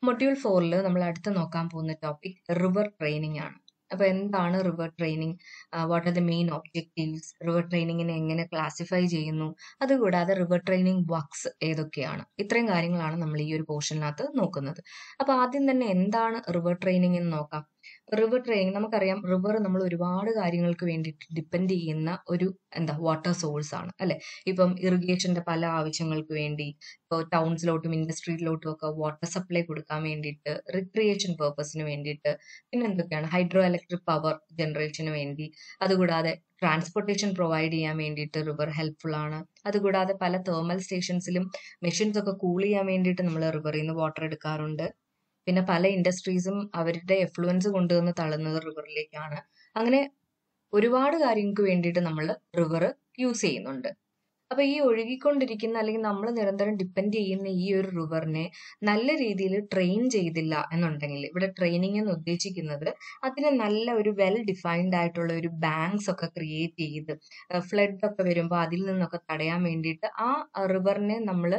Module 4 നമ്മൾ അടുത്ത് നോക്കാൻ പോകുന്ന ടോപ്പിക് റിവർ ട്രെയിനിങ് ആണ്. അപ്പൊ എന്താണ് river training, what are the main objectives, river ട്രെയിനിങ്ങിനെ എങ്ങനെ ക്ലാസിഫൈ ചെയ്യുന്നു, അതുകൂടാതെ റിവർ ട്രെയിനിങ് വർക്ക്സ് ഏതൊക്കെയാണ്, ഇത്രയും കാര്യങ്ങളാണ് നമ്മൾ ഈ ഒരു പോർഷനകത്ത് നോക്കുന്നത്. അപ്പൊ ആദ്യം തന്നെ എന്താണ് റിവർ ട്രെയിനിങ് എന്ന് നോക്കാം. റിവർ ട്രെയിനിങ് നമുക്കറിയാം, റിവർ നമ്മൾ ഒരുപാട് കാര്യങ്ങൾക്ക് വേണ്ടിയിട്ട് ഡിപ്പെൻഡ് ചെയ്യുന്ന ഒരു വാട്ടർ സോഴ്സ് ആണ് അല്ലെ. ഇപ്പം ഇറിഗേഷന്റെ പല ആവശ്യങ്ങൾക്ക് വേണ്ടി, ഇപ്പോൾ ടൗൺസിലോട്ടും ഇൻഡസ്ട്രിയിലോട്ടും ഒക്കെ വാട്ടർ സപ്ലൈ കൊടുക്കാൻ വേണ്ടിയിട്ട്, റിക്രിയേഷൻ പേർപ്പസിന് വേണ്ടിയിട്ട്, പിന്നെ എന്തൊക്കെയാണ് ഹൈഡ്രോ ഇലക്ട്രിക് പവർ ജനറേഷന് വേണ്ടി, അതുകൂടാതെ ട്രാൻസ്പോർട്ടേഷൻ പ്രൊവൈഡ് ചെയ്യാൻ വേണ്ടിയിട്ട് റിവർ ഹെൽപ്ഫുൾ ആണ്. അതുകൂടാതെ പല തേർമൽ സ്റ്റേഷൻസിലും മെഷീൻസ് ഒക്കെ കൂൾ ചെയ്യാൻ വേണ്ടിയിട്ട് നമ്മൾ റിവറിൽ നിന്ന് വാട്ടർ എടുക്കാറുണ്ട്. പിന്നെ പല ഇൻഡസ്ട്രീസും അവരുടെ എഫ്ലുവൻസ് കൊണ്ടുവന്ന് തള്ളുന്നത് റിവറിലേക്കാണ്. അങ്ങനെ ഒരുപാട് കാര്യങ്ങൾക്ക് വേണ്ടിയിട്ട് നമ്മൾ റിവർ യൂസ് ചെയ്യുന്നുണ്ട്. അപ്പൊ ഈ ഒഴുകിക്കൊണ്ടിരിക്കുന്ന അല്ലെങ്കിൽ നമ്മൾ നിരന്തരം ഡിപ്പെൻഡ് ചെയ്യുന്ന ഈ ഒരു റിവറിനെ നല്ല രീതിയിൽ ട്രെയിൻ ചെയ്തില്ല എന്നുണ്ടെങ്കിൽ, ഇവിടെ ട്രെയിനിങ് എന്ന് ഉദ്ദേശിക്കുന്നത് അതിന് നല്ല ഒരു വെൽ ഡിഫൈൻഡ് ആയിട്ടുള്ള ഒരു ബാങ്ക്സ് ഒക്കെ ക്രിയേറ്റ് ചെയ്ത് ഫ്ലഡ് ഒക്കെ വരുമ്പോൾ അതിൽ നിന്നൊക്കെ തടയാൻ വേണ്ടിയിട്ട് ആ റിവറിനെ നമ്മൾ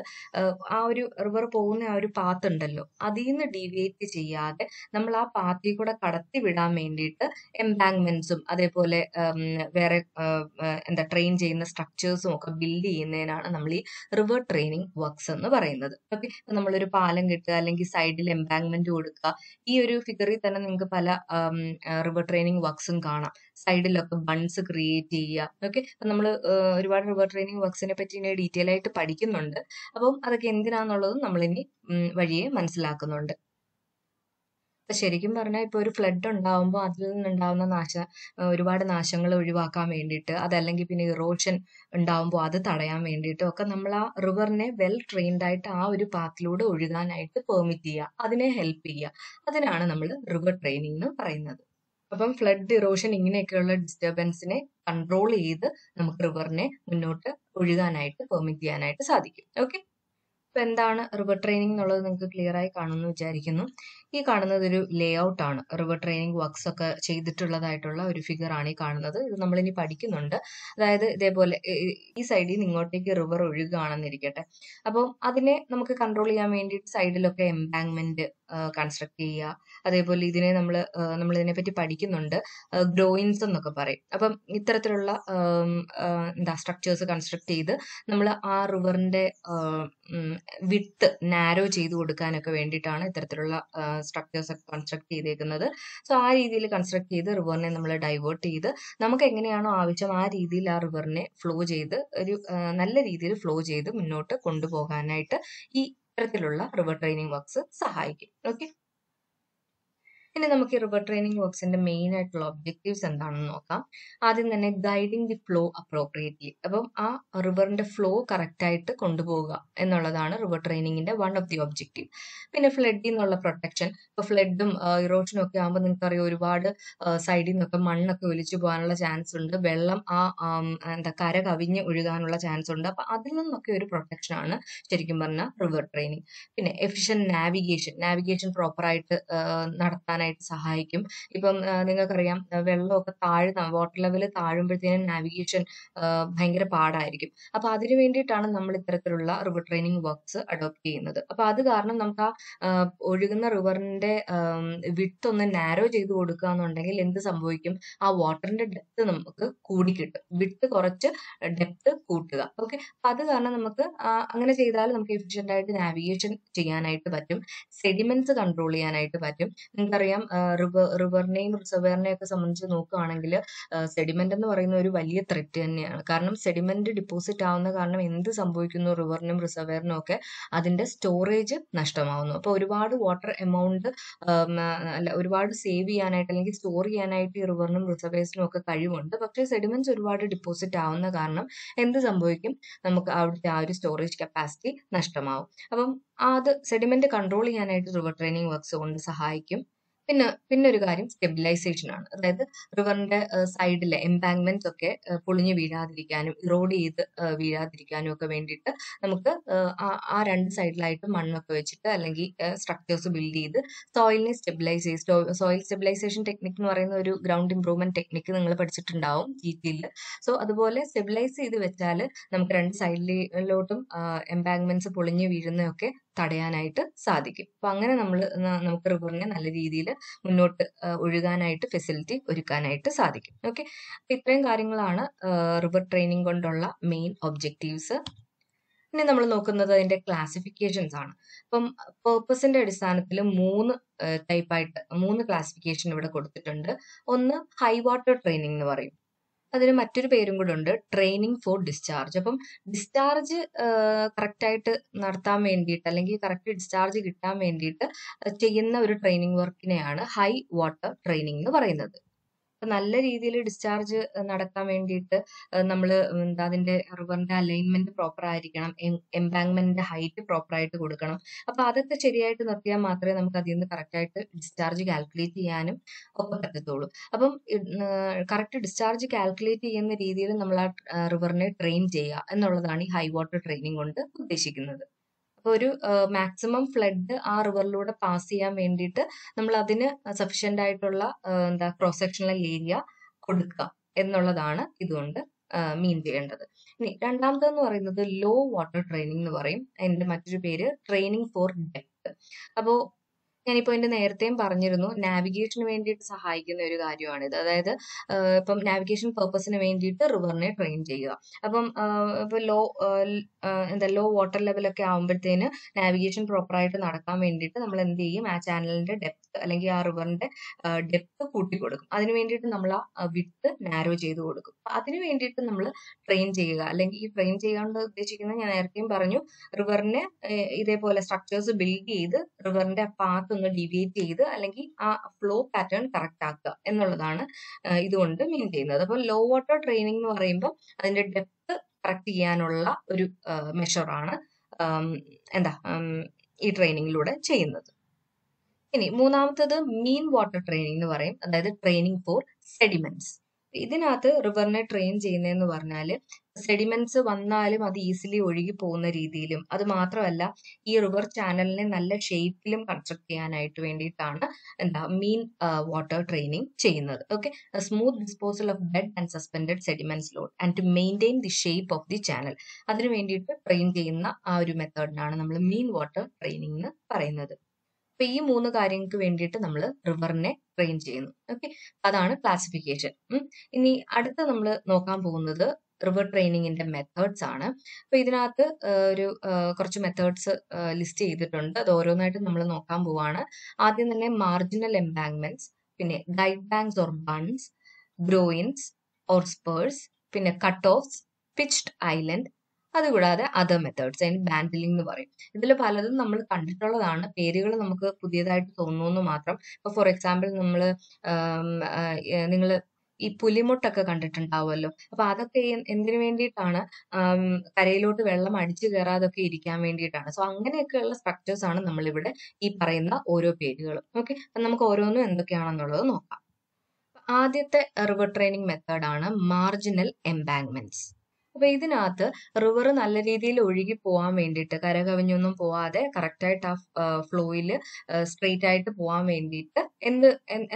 ആ ഒരു റിവർ പോകുന്ന ആ ഒരു പാത്ത് ഉണ്ടല്ലോ, അതിൽ നിന്ന് ഡീവിയേറ്റ് ചെയ്യാതെ നമ്മൾ ആ പാത്തിൽ കൂടെ കടത്തി വിടാൻ വേണ്ടിയിട്ട് എംബാങ്ക്മെന്റ്സും അതേപോലെ വേറെ ട്രെയിൻ ചെയ്യുന്ന സ്ട്രക്ചേഴ്സും ഒക്കെ ബിൽഡ് ചെയ്യുന്നതിനാണ് നമ്മൾ ഈ റിവർ ട്രെയിനിങ് വർക്ക്സ് എന്ന് പറയുന്നത്. ഓക്കെ, നമ്മളൊരു പാലം കെട്ടുക അല്ലെങ്കിൽ സൈഡിൽ എംബാങ്ക്മെന്റ് കൊടുക്കുക. ഈ ഒരു ഫിഗറിൽ തന്നെ നിങ്ങൾക്ക് പല റിവർ ട്രെയിനിങ് വർക്ക്സും കാണാം. സൈഡിലൊക്കെ ബൺസ് ക്രിയേറ്റ് ചെയ്യുക. ഓക്കെ, അപ്പൊ നമ്മൾ ഒരുപാട് റിവർ ട്രെയിനിങ് വർക്ക്സിനെ പറ്റി ഇനി ഡീറ്റെയിൽ ആയിട്ട് പഠിക്കുന്നുണ്ട്. അപ്പം അതൊക്കെ എന്തിനാന്നുള്ളതും നമ്മളിനി വഴിയെ മനസ്സിലാക്കുന്നുണ്ട്. ഇപ്പൊ ശരിക്കും പറഞ്ഞാൽ ഇപ്പൊ ഒരു ഫ്ലഡ് ഉണ്ടാവുമ്പോൾ അതിൽ നിന്നുണ്ടാവുന്ന ഒരുപാട് നാശങ്ങൾ ഒഴിവാക്കാൻ വേണ്ടിയിട്ട്, അതല്ലെങ്കിൽ പിന്നെ ഇറോഷൻ ഉണ്ടാവുമ്പോൾ അത് തടയാൻ വേണ്ടിയിട്ടും ഒക്കെ നമ്മൾ ആ റിവറിനെ വെൽ ട്രെയിൻഡ് ആയിട്ട് ആ ഒരു പാത്തിലൂടെ ഒഴുകാനായിട്ട് പെർമിറ്റ് ചെയ്യുക, അതിനെ ഹെൽപ്പ് ചെയ്യുക. അതിനാണ് നമ്മൾ റിവർ ട്രെയിനിങ് എന്ന് പറയുന്നത്. അപ്പം ഫ്ലഡ്, ഇറോഷൻ ഇങ്ങനെയൊക്കെയുള്ള ഡിസ്റ്റർബൻസിനെ കൺട്രോൾ ചെയ്ത് നമുക്ക് റിവറിനെ മുന്നോട്ട് ഒഴുകാനായിട്ട് പെർമിറ്റ് ചെയ്യാനായിട്ട് സാധിക്കും. ഓക്കെ, ഇപ്പൊ എന്താണ് റിവർ ട്രെയിനിങ് എന്നുള്ളത് നിങ്ങൾക്ക് ക്ലിയർ ആയി കാണുമെന്ന് വിചാരിക്കുന്നു. ഈ കാണുന്നത് ഒരു ലേ ഔട്ട് ആണ്. റിവർ ട്രെയിനിങ് വർക്ക്സ് ഒക്കെ ചെയ്തിട്ടുള്ളതായിട്ടുള്ള ഒരു ഫിഗർ ആണ് ഈ കാണുന്നത്. ഇത് നമ്മൾ ഇനി പഠിക്കുന്നുണ്ട്. അതായത് ഇതേപോലെ ഈ സൈഡിൽ നിന്ന് ഇങ്ങോട്ടേക്ക് റിവർ ഒഴുകുകയാണെന്നിരിക്കട്ടെ. അപ്പം അതിനെ നമുക്ക് കൺട്രോൾ ചെയ്യാൻ വേണ്ടിയിട്ട് സൈഡിലൊക്കെ എംബാങ്ക്മെന്റ് കൺസ്ട്രക്ട് ചെയ്യുക. അതേപോലെ ഇതിനെ നമ്മൾ ഇതിനെപ്പറ്റി പഠിക്കുന്നുണ്ട്, ഗ്രോയിൻസ് എന്നൊക്കെ പറയും. അപ്പം ഇത്തരത്തിലുള്ള സ്ട്രക്ചേഴ്സ് കൺസ്ട്രക്ട് ചെയ്ത് നമ്മൾ ആ റിവറിന്റെ വിഡ്ത്ത് നാരോ ചെയ്ത് കൊടുക്കാനൊക്കെ വേണ്ടിയിട്ടാണ് ഇത്തരത്തിലുള്ള സ്ട്രക്ചേഴ്സ് ഒക്കെ കൺസ്ട്രക്ട് ചെയ്തേക്കുന്നത്. സോ ആ രീതിയിൽ കൺസ്ട്രക്ട് ചെയ്ത് റിവറിനെ നമ്മൾ ഡൈവേർട്ട് ചെയ്ത് നമുക്ക് എങ്ങനെയാണോ ആവശ്യം ആ രീതിയിൽ ആ റിവറിനെ ഫ്ലോ ചെയ്ത് ഒരു നല്ല രീതിയിൽ ഫ്ലോ ചെയ്ത് മുന്നോട്ട് കൊണ്ടുപോകാനായിട്ട് ഈ ഇത്തരത്തിലുള്ള റിവർ ട്രെയിനിങ് വർക്ക്സ് സഹായിക്കും. ഓക്കെ, ഇനി നമുക്ക് ഈ റിവർ ട്രെയിനിങ് വർക്ക്സിന്റെ മെയിൻ ആയിട്ടുള്ള ഒബ്ജക്റ്റീവ്സ് എന്താണെന്ന് നോക്കാം. ആദ്യം തന്നെ ഗൈഡിങ് ദി ഫ്ലോ അപ്രോപ്രിയേറ്റ്ലി. അപ്പം ആ റിവറിന്റെ ഫ്ലോ കറക്റ്റ് ആയിട്ട് കൊണ്ടുപോകുക എന്നുള്ളതാണ് റിവർ ട്രെയിനിങ്ങിന്റെ വൺ ഓഫ് ദി ഒബ്ജക്റ്റീവ്. പിന്നെ ഫ്ലഡിൽ നിന്നുള്ള പ്രൊട്ടക്ഷൻ. ഇപ്പൊ ഫ്ലഡും ഇറോഷനും ഒക്കെ ആകുമ്പോൾ നിങ്ങൾക്കറിയാം, ഒരുപാട് സൈഡിൽ നിന്നൊക്കെ മണ്ണൊക്കെ ഒലിച്ചു പോകാനുള്ള ചാൻസ് ഉണ്ട്. വെള്ളം കര കവിഞ്ഞ് ഒഴുകാനുള്ള ചാൻസ് ഉണ്ട്. അപ്പൊ അതിൽ നിന്നൊക്കെ ഒരു പ്രൊട്ടക്ഷൻ ആണ് ശരിക്കും പറഞ്ഞാൽ റിവർ ട്രെയിനിങ്. പിന്നെ എഫിഷ്യന്റ് നാവിഗേഷൻ പ്രോപ്പറായിട്ട് നടത്താനായിട്ട് സഹായിക്കും. ഇപ്പം നിങ്ങൾക്കറിയാം, വെള്ളമൊക്കെ വാട്ടർ ലെവൽ താഴുമ്പോഴത്തേനും നാവിഗേഷൻ ഭയങ്കര പാടായിരിക്കും. അപ്പൊ അതിനു വേണ്ടിയിട്ടാണ് നമ്മൾ ഇത്തരത്തിലുള്ള റിവർ ട്രെയിനിങ് വർക്ക്സ് അഡോപ്റ്റ് ചെയ്യുന്നത്. അപ്പൊ അത് കാരണം നമുക്ക് ആ ഒഴുകുന്ന റിവറിന്റെ വിഡ്ത്ത് ഒന്ന് നാരോ ചെയ്ത് കൊടുക്കുക എന്നുണ്ടെങ്കിൽ എന്ത് സംഭവിക്കും, ആ വാട്ടറിന്റെ ഡെപ്ത് നമുക്ക് കൂടിക്കിട്ടും. വിഡ്ത്ത് കുറച്ച് ഡെപ്ത് കൂട്ടുക. ഓക്കെ, അപ്പൊ അത് കാരണം നമുക്ക് അങ്ങനെ ചെയ്താൽ നമുക്ക് എഫിഷ്യന്റ് ആയിട്ട് നാവിഗേഷൻ ചെയ്യാനായിട്ട് പറ്റും. സെഡിമെന്റ്സ് കൺട്രോൾ ചെയ്യാനായിട്ട് പറ്റും. നിങ്ങൾക്കറിയാം, റിവറിനെയും റിസർവെയറിനെയും ഒക്കെ സംബന്ധിച്ച് നോക്കുകയാണെങ്കിൽ സെഡിമെന്റ് എന്ന് പറയുന്ന ഒരു വലിയ ത്രെറ്റ് തന്നെയാണ്. കാരണം സെഡിമെന്റ് ഡിപ്പോസിറ്റ് ആവുന്ന കാരണം എന്ത് സംഭവിക്കുന്നു, റിവറിനും റിസർവെയറിനും ഒക്കെ അതിന്റെ സ്റ്റോറേജ് നഷ്ടമാവുന്നു. അപ്പൊ ഒരുപാട് വാട്ടർ എമൗണ്ട് ഒരുപാട് സേവ് ചെയ്യാനായിട്ട് അല്ലെങ്കിൽ സ്റ്റോർ ചെയ്യാനായിട്ട് ഈ റിവറിനും റിസർവേഴ്സിനും ഒക്കെ കഴിവുണ്ട്. പക്ഷേ സെഡിമെന്റ്സ് ഒരുപാട് ഡിപ്പോസിറ്റ് ആവുന്ന കാരണം എന്ത് സംഭവിക്കും, നമുക്ക് അവിടുത്തെ ആ ഒരു സ്റ്റോറേജ് കപ്പാസിറ്റി നഷ്ടമാവും. അപ്പം അത് സെഡിമെന്റ് കൺട്രോൾ ചെയ്യാനായിട്ട് റിവർ ട്രെയിനിങ് വർക്ക്സ് കൊണ്ട് സഹായിക്കും. പിന്നെ ഒരു കാര്യം സ്റ്റെബിലൈസേഷൻ ആണ്. അതായത് റിവറിന്റെ സൈഡിലെ എംബാങ്ക്മെന്റ്സ് ഒക്കെ പൊളിഞ്ഞു വീഴാതിരിക്കാനും ഇറോഡ് ചെയ്ത് വീഴാതിരിക്കാനും ഒക്കെ വേണ്ടിയിട്ട് നമുക്ക് ആ രണ്ട് സൈഡിലായിട്ട് മണ്ണൊക്കെ വെച്ചിട്ട് അല്ലെങ്കിൽ സ്ട്രക്ചേഴ്സ് ബിൽഡ് ചെയ്ത് സോയിലിനെ സ്റ്റെബിലൈസ് ചെയ്ത്, സോയിൽ സ്റ്റെബിലൈസേഷൻ ടെക്നിക് എന്ന് പറയുന്ന ഒരു ഗ്രൗണ്ട് ഇംപ്രൂവ്മെന്റ് ടെക്നിക്ക് നിങ്ങൾ പഠിച്ചിട്ടുണ്ടാവും GTയിൽ. സോ അതുപോലെ സ്റ്റെബിലൈസ് ചെയ്ത് വെച്ചാൽ നമുക്ക് രണ്ട് സൈഡിലോട്ടും എംബാങ്ക്മെന്റ്സ് പൊളിഞ്ഞു വീഴുന്നതൊക്കെ തടയാനായിട്ട് സാധിക്കും. അപ്പൊ അങ്ങനെ നമുക്ക് റിവറിനെ നല്ല രീതിയിൽ മുന്നോട്ട് ഒഴുകാനായിട്ട് ഫെസിലിറ്റി ഒരുക്കാനായിട്ട് സാധിക്കും. ഓക്കെ, അപ്പൊ ഇത്രയും കാര്യങ്ങളാണ് റിവർ ട്രെയിനിങ് കൊണ്ടുള്ള മെയിൻ ഒബ്ജക്റ്റീവ്സ്. ഇനി നമ്മൾ നോക്കുന്നത് അതിന്റെ ക്ലാസിഫിക്കേഷൻസ് ആണ്. അപ്പം പേർപ്പസിന്റെ അടിസ്ഥാനത്തിൽ 3 ടൈപ്പായിട്ട് 3 ക്ലാസിഫിക്കേഷൻ ഇവിടെ കൊടുത്തിട്ടുണ്ട്. ഒന്ന് ഹൈ വാട്ടർ ട്രെയിനിങ് എന്ന് പറയും. അതിന് മറ്റൊരു പേരും കൂടെ ഉണ്ട്, ട്രെയിനിങ് ഫോർ ഡിസ്ചാർജ്. അപ്പം ഡിസ്ചാർജ് കറക്റ്റ് ആയിട്ട് നടത്താൻ വേണ്ടിയിട്ട് അല്ലെങ്കിൽ കറക്റ്റ് ഡിസ്ചാർജ് കിട്ടാൻ വേണ്ടിയിട്ട് ചെയ്യുന്ന ഒരു ട്രെയിനിങ് വർക്കിനെയാണ് ഹൈ വാട്ടർ ട്രെയിനിങ് എന്ന് പറയുന്നത്. നല്ല രീതിയിൽ ഡിസ്ചാർജ് നടക്കാൻ വേണ്ടിയിട്ട് നമ്മൾ അതിന്റെ റിവറിന്റെ അലൈൻമെന്റ് പ്രോപ്പർ ആയിരിക്കണം, എംബാങ്ക്മെന്റിന്റെ ഹൈറ്റ് പ്രോപ്പർ ആയിട്ട് കൊടുക്കണം. അപ്പൊ അതൊക്കെ ശരിയായിട്ട് നിർത്തിയാൽ മാത്രമേ നമുക്ക് അതിൽ നിന്ന് കറക്റ്റ് ആയിട്ട് ഡിസ്ചാർജ് കാൽക്കുലേറ്റ് ചെയ്യാനും ഒക്കെ പറ്റത്തുള്ളൂ. അപ്പം കറക്റ്റ് ഡിസ്ചാർജ് കാൽക്കുലേറ്റ് ചെയ്യുന്ന രീതിയിൽ നമ്മൾ ആ റിവറിനെ ട്രെയിൻ ചെയ്യുക എന്നുള്ളതാണ് ഈ ഹൈ വാട്ടർ ട്രെയിനിങ് കൊണ്ട് ഉദ്ദേശിക്കുന്നത്. അപ്പൊ ഒരു മാക്സിമം ഫ്ലഡ് ആ റിവറിലൂടെ പാസ് ചെയ്യാൻ വേണ്ടിയിട്ട് നമ്മൾ അതിന് സഫീഷ്യന്റ് ആയിട്ടുള്ള ക്രോസ് സെക്ഷണൽ ഏരിയ കൊടുക്കുക എന്നുള്ളതാണ് ഇതുകൊണ്ട് മീൻ ചെയ്യേണ്ടത്. ഇനി രണ്ടാമതെന്ന് പറയുന്നത് ലോ വാട്ടർ ട്രെയിനിങ് എന്ന് പറയും. അതിന്റെ മറ്റൊരു പേര് ട്രെയിനിങ് ഫോർ ഡെപ്ത്. അപ്പോ ഞാനിപ്പോ എന്റെ നേരത്തെയും പറഞ്ഞിരുന്നു, നാവിഗേഷന് വേണ്ടിയിട്ട് സഹായിക്കുന്ന ഒരു കാര്യമാണിത്. അതായത് ഇപ്പം നാവിഗേഷൻ പർപ്പസിന് വേണ്ടിയിട്ട് റിവറിനെ ട്രെയിൻ ചെയ്യുക. അപ്പം ഇപ്പൊ ലോ വാട്ടർ ലെവലൊക്കെ ആകുമ്പോഴത്തേന് നാവിഗേഷൻ പ്രോപ്പറായിട്ട് നടക്കാൻ വേണ്ടിയിട്ട് നമ്മൾ എന്ത് ചെയ്യും, ആ ചാനലിന്റെ ഡെപ്ത് അല്ലെങ്കിൽ ആ റിവറിന്റെ ഡെപ്ത് കൂട്ടി കൊടുക്കും. അതിന് വേണ്ടിയിട്ട് നമ്മൾ ആ വിഡ്ത്ത് നാരോ ചെയ്ത് കൊടുക്കും. അതിന് വേണ്ടിയിട്ട് നമ്മൾ ട്രെയിൻ ചെയ്യുക. അല്ലെങ്കിൽ ഈ ട്രെയിൻ ചെയ്യാണ്ട് ഉദ്ദേശിക്കുന്നത് ഞാൻ നേരത്തെയും പറഞ്ഞു, റിവറിനെ ഇതേപോലെ സ്ട്രക്ചേഴ്സ് ബിൽഡ് ചെയ്ത് റിവറിന്റെ പാത്ത് ഒന്ന് ഡീവിയേറ്റ് ചെയ്ത് അല്ലെങ്കിൽ ആ ഫ്ലോ പാറ്റേൺ കറക്റ്റ് ആക്കുക എന്നുള്ളതാണ് ഇതുകൊണ്ട് മീൻ ചെയ്യുന്നത്. അപ്പോൾ ലോ വാട്ടർ ട്രെയിനിങ് എന്ന് പറയുമ്പോൾ അതിന്റെ ഡെപ്ത് കറക്റ്റ് ചെയ്യാനുള്ള ഒരു മെഷറാണ് ഈ ട്രെയിനിങ്ങിലൂടെ ചെയ്യുന്നത്. ഇനി മൂന്നാമത്തത് മീൻ വാട്ടർ ട്രെയിനിങ് എന്ന് പറയും. അതായത് ട്രെയിനിങ് ഫോർ സെഡിമെന്റ്സ്. ഇതിനകത്ത് റിവറിനെ ട്രെയിൻ ചെയ്യുന്നതെന്ന് പറഞ്ഞാൽ സെഡിമെന്റ്സ് വന്നാലും അത് ഈസിലി ഒഴുകി പോകുന്ന രീതിയിലും, അത് മാത്രമല്ല ഈ റിവർ ചാനലിനെ നല്ല ഷേപ്പിലും കൺസ്ട്രക്ട് ചെയ്യാനായിട്ട് വേണ്ടിയിട്ടാണ് മീൻ വാട്ടർ ട്രെയിനിങ് ചെയ്യുന്നത്. Okay, smooth disposal of dead and suspended sediments load and to maintain the shape of the channel. അതിനു വേണ്ടിയിട്ട് ട്രെയിൻ ചെയ്യുന്ന ആ ഒരു മെത്തേഡിനാണ് നമ്മൾ മീൻ വാട്ടർ ട്രെയിനിങ് എന്ന് പറയുന്നത്. അപ്പൊ ഈ 3 കാര്യങ്ങൾക്ക് വേണ്ടിയിട്ട് നമ്മൾ റിവറിനെ ട്രെയിൻ ചെയ്യുന്നു. ഓക്കെ, അതാണ് ക്ലാസിഫിക്കേഷൻ. ഇനി അടുത്ത നമ്മൾ നോക്കാൻ പോകുന്നത് റിവർ ട്രെയിനിങ്ങിന്റെ മെത്തേഡ്സ് ആണ്. അപ്പൊ ഇതിനകത്ത് കുറച്ച് മെത്തേഡ്സ് ലിസ്റ്റ് ചെയ്തിട്ടുണ്ട്. അത് ഓരോന്നായിട്ട് നമ്മൾ നോക്കാൻ പോവാണ്. ആദ്യം തന്നെ മാർജിനൽ എംബാങ്ക്മെന്റ്സ്, പിന്നെ guide banks or buns, groynes or Spurs, പിന്നെ കട്ട് ഓഫ്സ്, പിച്ച്ഡ് ഐലൻഡ്, അതുകൂടാതെ അതർ മെത്തേഡ്സ്, അതിന് ബാൻഡിലിംഗ് എന്ന് പറയും. ഇതിൽ പലതും നമ്മൾ കണ്ടിട്ടുള്ളതാണ്, പേരുകൾ നമുക്ക് പുതിയതായിട്ട് തോന്നുന്നു മാത്രം. ഇപ്പൊ ഫോർ എക്സാമ്പിൾ നിങ്ങൾ ഈ പുലിമുട്ടൊക്കെ കണ്ടിട്ടുണ്ടാവുമല്ലോ. അപ്പൊ അതൊക്കെ എന്തിനു വേണ്ടിയിട്ടാണ്, കരയിലോട്ട് വെള്ളം അടിച്ചു കയറാതൊക്കെ ഇരിക്കാൻ വേണ്ടിയിട്ടാണ്. സോ അങ്ങനെയൊക്കെയുള്ള സ്ട്രക്ചേഴ്സ് ആണ് നമ്മളിവിടെ ഈ പറയുന്ന ഓരോ പേരുകളും. ഓക്കെ, അപ്പൊ നമുക്ക് ഓരോന്നും എന്തൊക്കെയാണെന്നുള്ളത് നോക്കാം. ആദ്യത്തെ റിവർ ട്രെയിനിങ് മെത്തേഡാണ് മാർജിനൽ എംബാങ്ക്മെന്റ്സ്. അപ്പൊ ഇതിനകത്ത് റിവർ നല്ല രീതിയിൽ ഒഴുകി പോകാൻ വേണ്ടിയിട്ട്, കരകവിഞ്ഞൊന്നും പോവാതെ കറക്റ്റായിട്ട് ആ ഫ്ലോയിൽ സ്ട്രെയിറ്റ് ആയിട്ട് പോകാൻ വേണ്ടിയിട്ട്